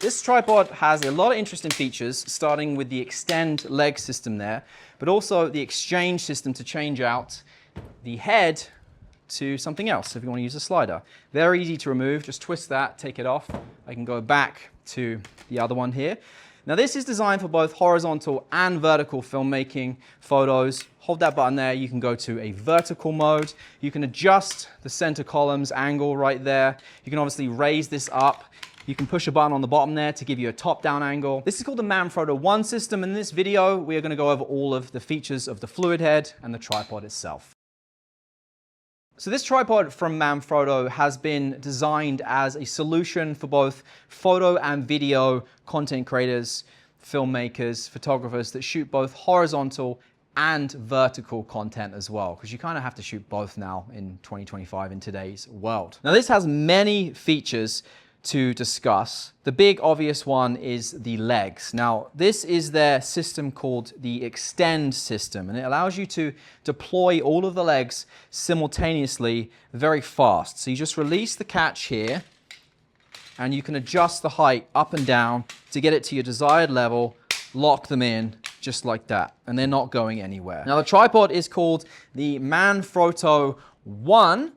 This tripod has a lot of interesting features, starting with the extend leg system there, but also the exchange system to change out the head to something else if you want to use a slider. Very easy to remove, just twist that, take it off. I can go back to the other one here. Now this is designed for both horizontal and vertical filmmaking photos. Hold that button there, you can go to a vertical mode. You can adjust the center column's angle right there. You can obviously raise this up. You can push a button on the bottom there to give you a top-down angle. This is called the Manfrotto ONE System. In this video, we are going to go over all of the features of the fluid head and the tripod itself. So this tripod from Manfrotto has been designed as a solution for both photo and video content creators, filmmakers, photographers that shoot both horizontal and vertical content as well, because you kind of have to shoot both now in 2025 in today's world. Now this has many features to discuss. The big obvious one is the legs. Now this is their system called the extend system, and it allows you to deploy all of the legs simultaneously very fast. So you just release the catch here and you can adjust the height up and down to get it to your desired level, lock them in just like that, and they're not going anywhere. Now the tripod is called the Manfrotto ONE.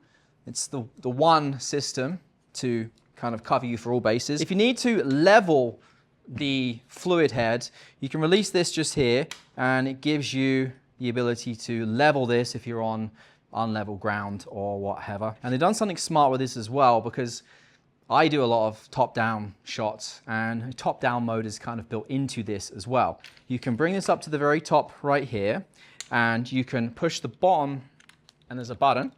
It's the ONE system to kind of cover you for all bases. If you need to level the fluid head, you can release this just here and it gives you the ability to level this if you're on unlevel ground or whatever. And they've done something smart with this as well, because I do a lot of top-down shots and top-down mode is kind of built into this as well. You can bring this up to the very top right here and you can push the bottom and there's a button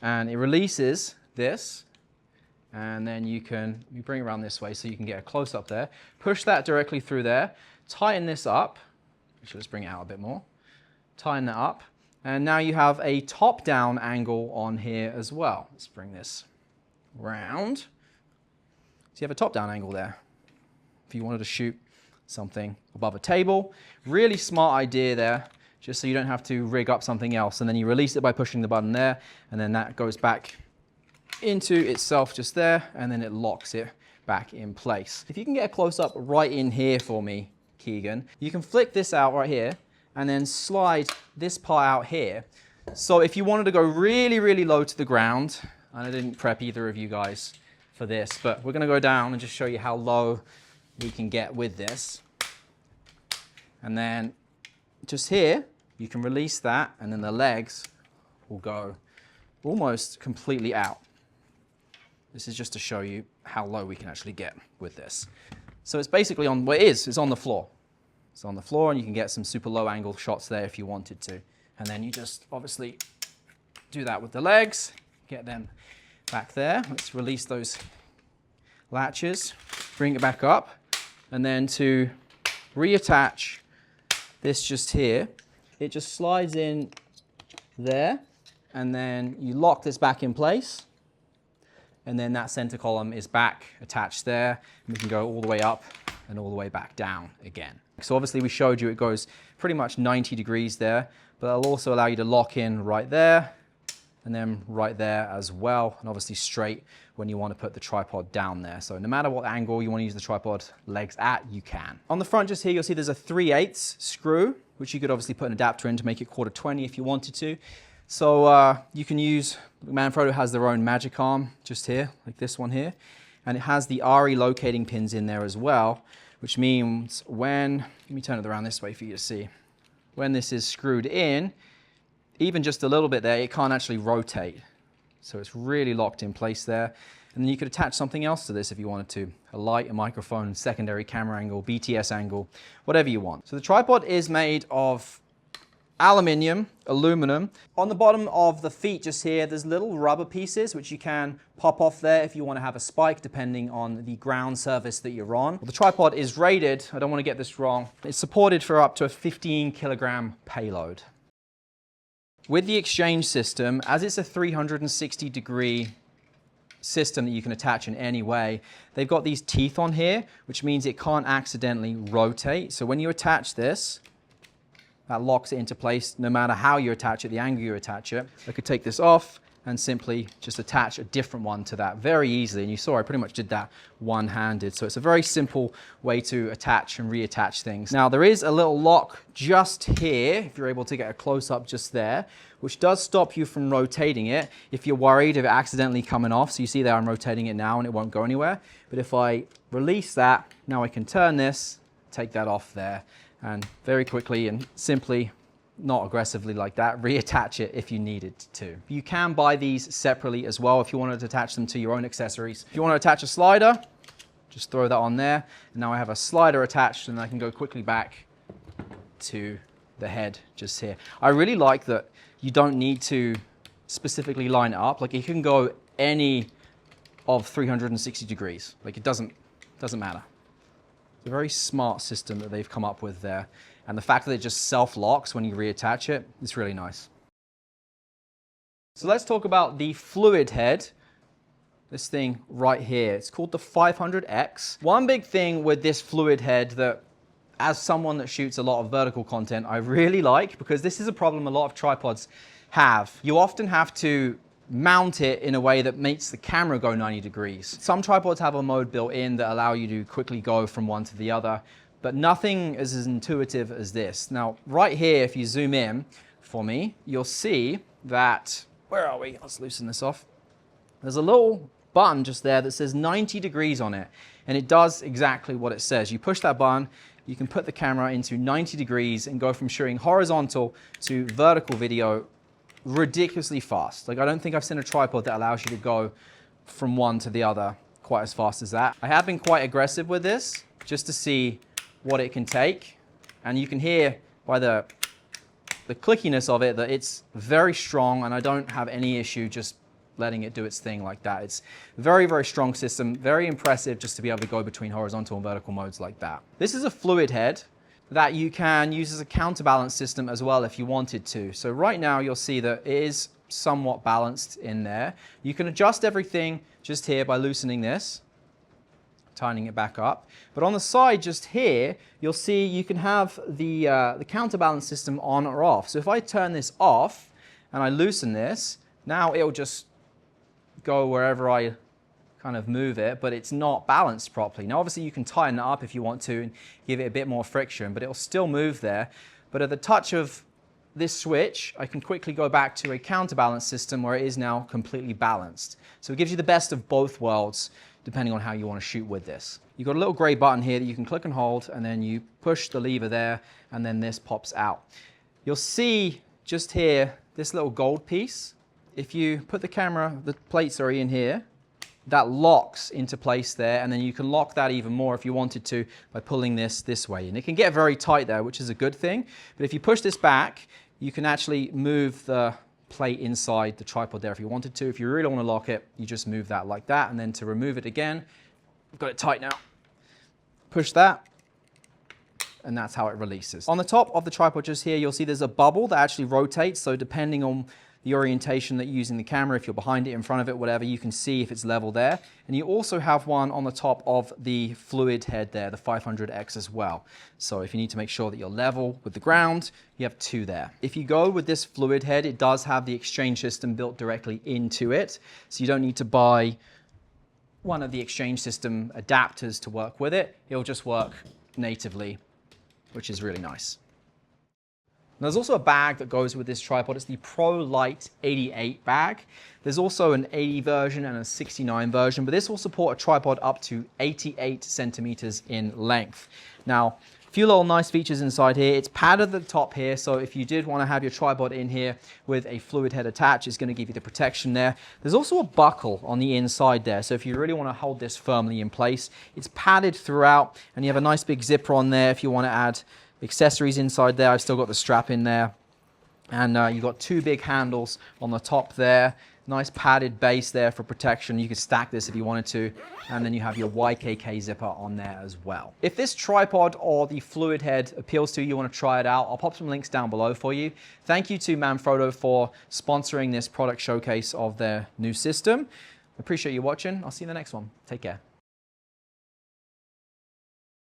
and it releases this. And then you bring it around this way so you can get a close-up there. Push that directly through there. Tighten this up. Actually, let's bring it out a bit more. Tighten that up. And now you have a top-down angle on here as well. Let's bring this round. So you have a top-down angle there. If you wanted to shoot something above a table. Really smart idea there, just so you don't have to rig up something else. And then you release it by pushing the button there, and then that goes back into itself just there, and then it locks it back in place. If you can get a close-up right in here for me, Keegan, you can flick this out right here and then slide this part out here. So if you wanted to go really, really low to the ground, and I didn't prep either of you guys for this, but we're going to go down and just show you how low we can get with this. And then just here, you can release that, and then the legs will go almost completely out. This is just to show you how low we can actually get with this. So it's basically on, well, it's on the floor. It's on the floor, and you can get some super low angle shots there if you wanted to. And then you just obviously do that with the legs, get them back there. Let's release those latches, bring it back up, and then to reattach this just here, it just slides in there, and then you lock this back in place. And then that center column is back attached there. And we can go all the way up and all the way back down again. So obviously we showed you it goes pretty much 90 degrees there, but it'll also allow you to lock in right there and then right there as well. And obviously straight when you want to put the tripod down there. So no matter what angle you want to use the tripod legs at, you can. On the front just here, you'll see there's a 3/8 screw, which you could obviously put an adapter in to make it 1/4-20 if you wanted to. So you can use, Manfrotto has their own magic arm just here, like this one here. And it has the RE locating pins in there as well, which means when, let me turn it around this way for you to see. When this is screwed in, even just a little bit there, it can't actually rotate. So it's really locked in place there. And then you could attach something else to this if you wanted to. A light, a microphone, secondary camera angle, BTS angle, whatever you want. So the tripod is made of aluminium, aluminum. On the bottom of the feet just here, there's little rubber pieces which you can pop off there if you want to have a spike depending on the ground surface that you're on. Well, the tripod is rated, I don't want to get this wrong, it's supported for up to a 15 kilogram payload. With the exchange system, as it's a 360-degree system that you can attach in any way, they've got these teeth on here, which means it can't accidentally rotate. So when you attach this, that locks it into place no matter how you attach it, the angle you attach it. I could take this off and simply just attach a different one to that very easily. And you saw I pretty much did that one-handed. So it's a very simple way to attach and reattach things. Now there is a little lock just here, if you're able to get a close-up just there, which does stop you from rotating it if you're worried of it accidentally coming off. So you see there I'm rotating it now and it won't go anywhere. But if I release that, now I can turn this, take that off there, and very quickly and simply, not aggressively like that, reattach it if you needed to. You can buy these separately as well if you wanted to attach them to your own accessories. If you want to attach a slider, just throw that on there. And now I have a slider attached and I can go quickly back to the head just here. I really like that you don't need to specifically line it up. Like, you can go any of 360 degrees. Like, it doesn't matter. It's a very smart system that they've come up with there. And the fact that it just self-locks when you reattach it, it's really nice. So let's talk about the fluid head. This thing right here, it's called the 500X. One big thing with this fluid head that, as someone that shoots a lot of vertical content, I really like, because this is a problem a lot of tripods have. You often have to mount it in a way that makes the camera go 90 degrees. Some tripods have a mode built in that allow you to quickly go from one to the other, but nothing is as intuitive as this. Now, right here, if you zoom in for me, you'll see that, where are we? Let's loosen this off. There's a little button just there that says 90 degrees on it, and it does exactly what it says. You push that button, you can put the camera into 90 degrees and go from shooting horizontal to vertical video ridiculously fast. Like, I don't think I've seen a tripod that allows you to go from one to the other quite as fast as that. I have been quite aggressive with this just to see what it can take, and you can hear by the clickiness of it that it's very strong, and I don't have any issue just letting it do its thing like that. It's a very, very strong system, very impressive just to be able to go between horizontal and vertical modes like that. This is a fluid head that you can use as a counterbalance system as well if you wanted to. So right now you'll see that it is somewhat balanced in there. You can adjust everything just here by loosening this, tightening it back up. But on the side just here, you'll see you can have the counterbalance system on or off. So if I turn this off and I loosen this, now it'll just go wherever I kind of move it, but it's not balanced properly. Now obviously you can tighten it up if you want to and give it a bit more friction, but it'll still move there. But at the touch of this switch, I can quickly go back to a counterbalance system where it is now completely balanced. So it gives you the best of both worlds, depending on how you want to shoot with this. You've got a little gray button here that you can click and hold, and then you push the lever there, and then this pops out. You'll see just here, this little gold piece. If you put the plates are in here, that locks into place there, and then you can lock that even more if you wanted to by pulling this way. And it can get very tight there, which is a good thing. But if you push this back, you can actually move the plate inside the tripod there if you wanted to. If you really want to lock it, you just move that like that. And then to remove it again, I've got it tight now. Push that, and that's how it releases. On the top of the tripod just here, you'll see there's a bubble that actually rotates. So depending on the orientation that you're using the camera, if you're behind it, in front of it, whatever, you can see if it's level there. And you also have one on the top of the fluid head there, the 500X as well. So if you need to make sure that you're level with the ground, you have two there. If you go with this fluid head, it does have the XCHANGE system built directly into it. So you don't need to buy one of the XCHANGE system adapters to work with it. It'll just work natively, which is really nice. There's also a bag that goes with this tripod. It's the Pro Light 88 bag. There's also an 80 version and a 69 version, but this will support a tripod up to 88 centimeters in length. Now, a few little nice features inside here. It's padded at the top here, so if you did want to have your tripod in here with a fluid head attached, it's going to give you the protection there. There's also a buckle on the inside there, so if you really want to hold this firmly in place, it's padded throughout, and you have a nice big zipper on there if you want to add accessories inside there. I've still got the strap in there, and you've got two big handles on the top there. Nice padded base there for protection. You could stack this if you wanted to, and then you have your YKK zipper on there as well. If this tripod or the fluid head appeals to you, you want to try it out, I'll pop some links down below for you. Thank you to Manfrotto for sponsoring this product showcase of their new system. Appreciate you watching. I'll see you in the next one. Take care.